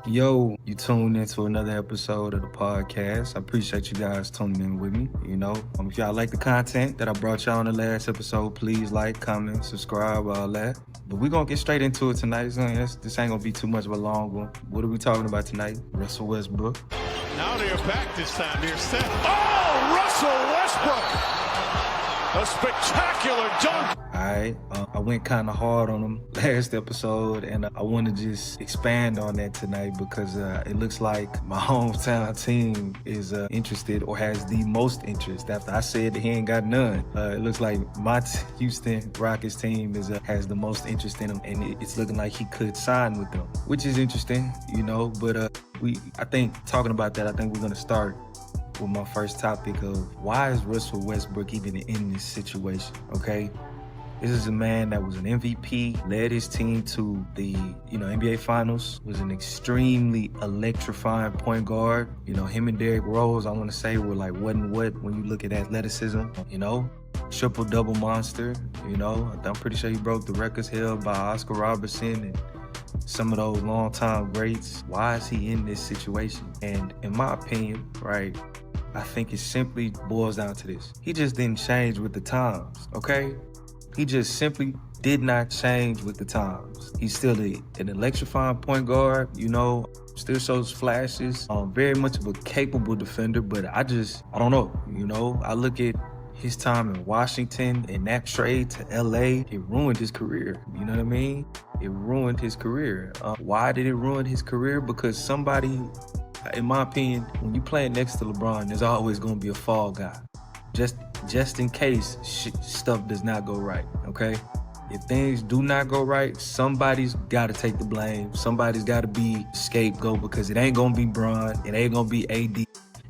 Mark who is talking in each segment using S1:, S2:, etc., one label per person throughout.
S1: Yo, you tuned into another episode of the podcast. I appreciate you guys tuning in with me. If y'all like the content that I brought y'all on the last episode, please like, comment, subscribe, all that. But we're going to get straight into it tonight. This ain't going to be too much of a long one. What are we talking about tonight? Russell Westbrook.
S2: Now they're back this time. They're set. Oh, Russell Westbrook! A spectacular dunk.
S1: All right, I went kind of hard on him last episode, and I want to just expand on that tonight because it looks like my hometown team is interested or has the most interest. After I said that he ain't got none, it looks like my Houston Rockets team has the most interest in him, and it's looking like he could sign with them, which is interesting, But I think talking about that, I think we're gonna start with my first topic of why is Russell Westbrook even in this situation, okay? This is a man that was an MVP, led his team to the, NBA Finals, was an extremely electrifying point guard. Him and Derrick Rose, I want to say, were like what and what when you look at athleticism, triple-double monster, I'm pretty sure he broke the records held by Oscar Robertson and some of those long-time greats. Why is he in this situation? And in my opinion, right, I think it simply boils down to this. He just didn't change with the times, okay? He just simply did not change with the times. He's still an electrifying point guard, still shows flashes. Very much of a capable defender, but I don't know, I look at his time in Washington and that trade to LA, it ruined his career. You know what I mean? It ruined his career. Why did it ruin his career? Because somebody, in my opinion, when you play next to LeBron, there's always going to be a fall guy. Just in case stuff does not go right, okay? If things do not go right, somebody's got to take the blame. Somebody's got to be scapegoat because it ain't going to be Bron. It ain't going to be AD.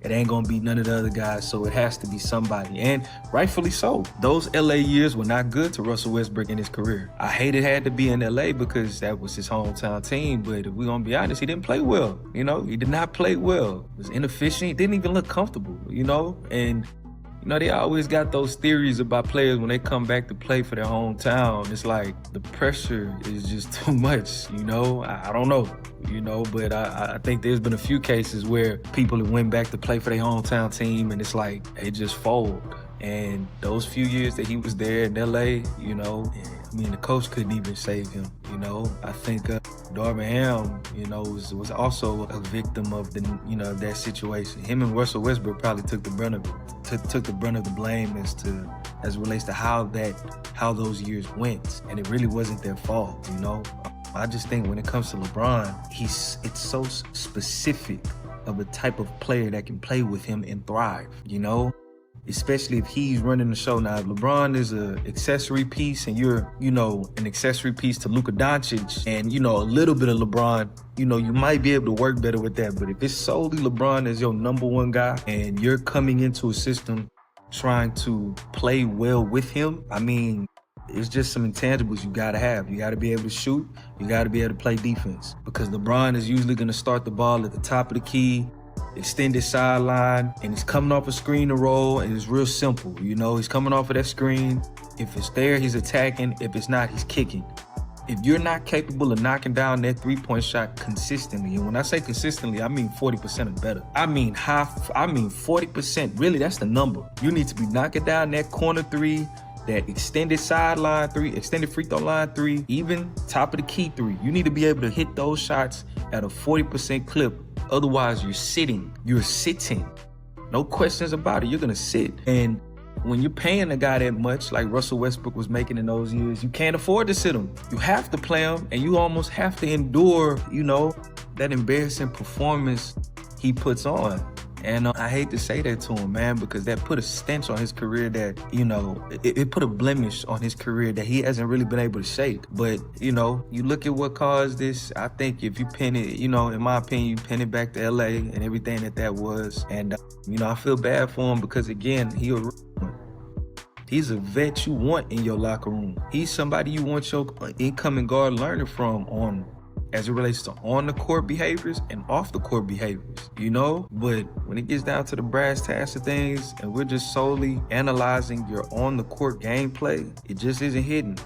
S1: It ain't going to be none of the other guys, so it has to be somebody. And rightfully so. Those LA years were not good to Russell Westbrook in his career. I hate it had to be in LA because that was his hometown team, but if we're going to be honest, he didn't play well. He did not play well. He was inefficient. He didn't even look comfortable, and they always got those theories about players when they come back to play for their hometown. It's like the pressure is just too much, I don't know, but I think there's been a few cases where people have went back to play for their hometown team and it's like they just fold. And those few years that he was there in LA, the coach couldn't even save him, I think Darvin Ham, was also a victim of that situation. Him and Russell Westbrook probably took the brunt of it, took the brunt of the blame as it relates to how those years went. And it really wasn't their fault, I just think when it comes to LeBron, it's so specific of a type of player that can play with him and thrive, especially if he's running the show. Now, if LeBron is an accessory piece and you're, an accessory piece to Luka Doncic and, a little bit of LeBron, you might be able to work better with that. But if it's solely LeBron as your number one guy and you're coming into a system trying to play well with him, it's just some intangibles you got to have. You got to be able to shoot. You got to be able to play defense because LeBron is usually going to start the ball at the top of the key, extended sideline, and he's coming off a screen to roll, and it's real simple. He's coming off of that screen. If it's there, he's attacking. If it's not, he's kicking. If you're not capable of knocking down that three-point shot consistently, and when I say consistently, I mean 40% or better. I mean 40%. Really, that's the number. You need to be knocking down that corner three, that extended sideline three, extended free throw line three, even top of the key three. You need to be able to hit those shots at a 40% clip. Otherwise, you're sitting. No questions about it. You're going to sit. And when you're paying a guy that much, like Russell Westbrook was making in those years, you can't afford to sit him. You have to play him, and you almost have to endure, that embarrassing performance he puts on. And I hate to say that to him, man, because that put a stench on his career that, it put a blemish on his career that he hasn't really been able to shake. But, you look at what caused this. I think if you pin it, in my opinion, you pin it back to LA and everything that was. And, I feel bad for him because, again, he's a vet you want in your locker room. He's somebody you want your incoming guard learning from as it relates to on the court behaviors and off the court behaviors, But when it gets down to the brass tacks of things and we're just solely analyzing your on the court gameplay, it just isn't hitting.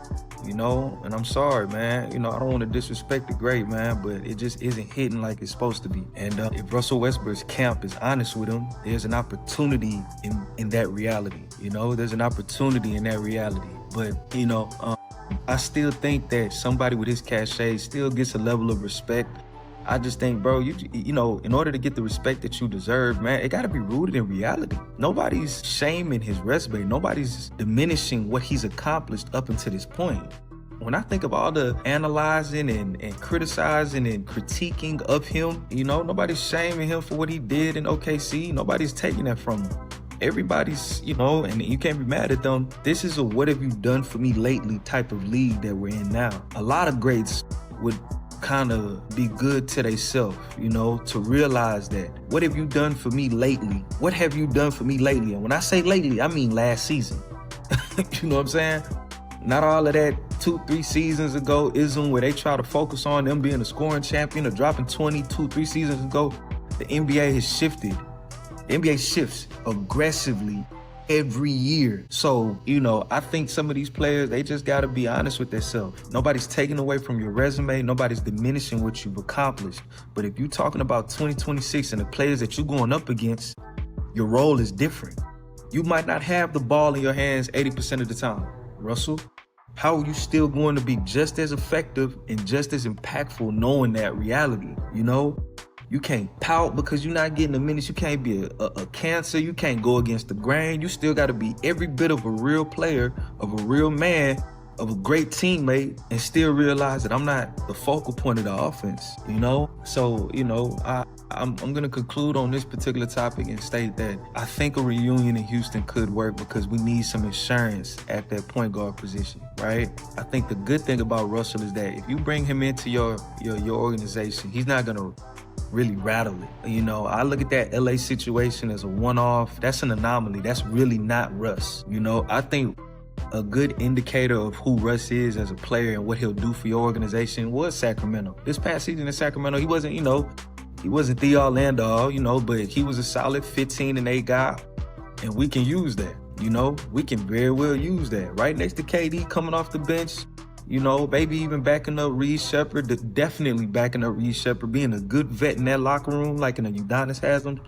S1: you know, and I'm sorry, man. You know, I don't want to disrespect the great, man, but it just isn't hitting like it's supposed to be. And if Russell Westbrook's camp is honest with him, there's an opportunity in that reality, you know? There's an opportunity in that reality. But, you know, I still think that somebody with his cachet still gets a level of respect. I just think, bro, you know, in order to get the respect that you deserve, man, it got to be rooted in reality. Nobody's shaming his resume. Nobody's diminishing what he's accomplished up until this point. When I think of all the analyzing and criticizing and critiquing of him, you know, nobody's shaming him for what he did in OKC. Nobody's taking that from him. Everybody's, you know, and you can't be mad at them. This is a what have you done for me lately type of league that we're in now. A lot of greats would kind of be good to themselves, you know, to realize that what have you done for me lately? What have you done for me lately? And when I say lately, I mean last season. You know what I'm saying? Not all of that 2-3 seasons ago ism where they try to focus on them being a scoring champion or dropping 22-3 seasons ago. The NBA has shifted. The NBA shifts aggressively every year. So, you know, I think some of these players, they just got to be honest with themselves. Nobody's taking away from your resume. Nobody's diminishing what you've accomplished. But if you're talking about 2026 and the players that you're going up against, your role is different. You might not have the ball in your hands 80% of the time. Russell, how are you still going to be just as effective and just as impactful knowing that reality, you know? You can't pout because you're not getting the minutes. You can't be a cancer. You can't go against the grain. You still got to be every bit of a real player, of a real man, of a great teammate, and still realize that I'm not the focal point of the offense, you know? So, you know, I'm going to conclude on this particular topic and state that I think a reunion in Houston could work because we need some insurance at that point guard position, right? I think the good thing about Russell is that if you bring him into your organization, he's not going to really rattle it. You know, I look at that LA situation as a one-off. That's an anomaly. That's really not Russ. You know, I think a good indicator of who Russ is as a player and what he'll do for your organization was Sacramento. This past season in Sacramento, he wasn't, you know, he wasn't the all and all, you know, but he was a solid 15-8 guy, and we can use that. You know, we can very well use that. Right next to KD coming off the bench, you know, maybe even backing up Reed Shepherd, definitely backing up Reed Shepherd, being a good vet in that locker room, like in a Udonis Haslam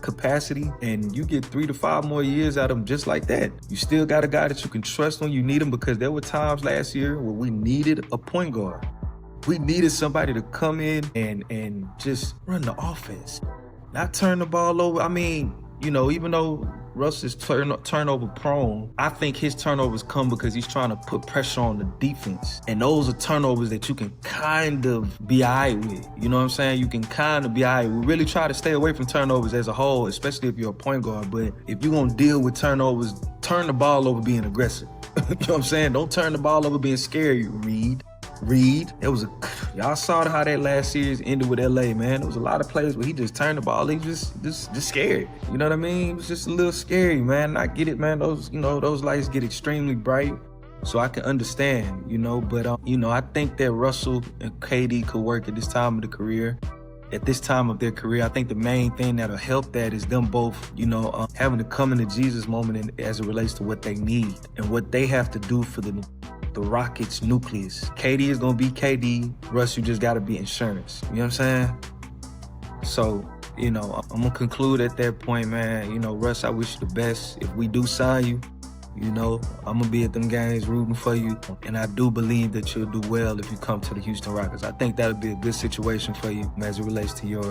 S1: capacity, and you get 3 to 5 more years out of him just like that. You still got a guy that you can trust when you need him, because there were times last year where we needed a point guard. We needed somebody to come in and just run the offense, not turn the ball over. I mean, you know, even though Russ is turnover prone, I think his turnovers come because he's trying to put pressure on the defense. And those are turnovers that you can kind of be all right with. You know what I'm saying? You can kind of be all right. We really try to stay away from turnovers as a whole, especially if you're a point guard. But if you're going to deal with turnovers, turn the ball over being aggressive. You know what I'm saying? Don't turn the ball over being scary, Reed. Y'all saw how that last series ended with LA, man. There was a lot of plays where he just turned the ball. He just scared. You know what I mean? It was just a little scary, man. I get it, man. Those lights get extremely bright, so I can understand, you know. But you know, I think that Russell and KD could work at this time of the career. At this time of their career, I think the main thing that'll help that is them both, you know, having to come into Jesus moment as it relates to what they need and what they have to do for the Rockets nucleus. KD is gonna be KD. Russ, you just gotta be insurance. You know what I'm saying? So, you know, I'm gonna conclude at that point, man. You know, Russ, I wish you the best. If we do sign you, you know, I'm gonna be at them games rooting for you. And I do believe that you'll do well if you come to the Houston Rockets. I think that'll be a good situation for you as it relates to your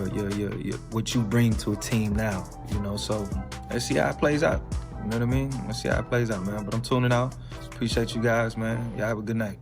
S1: what you bring to a team now. You know, so let's see how it plays out. You know what I mean? Let's see how it plays out, man. But I'm tuning out. Appreciate you guys, man. Y'all have a good night.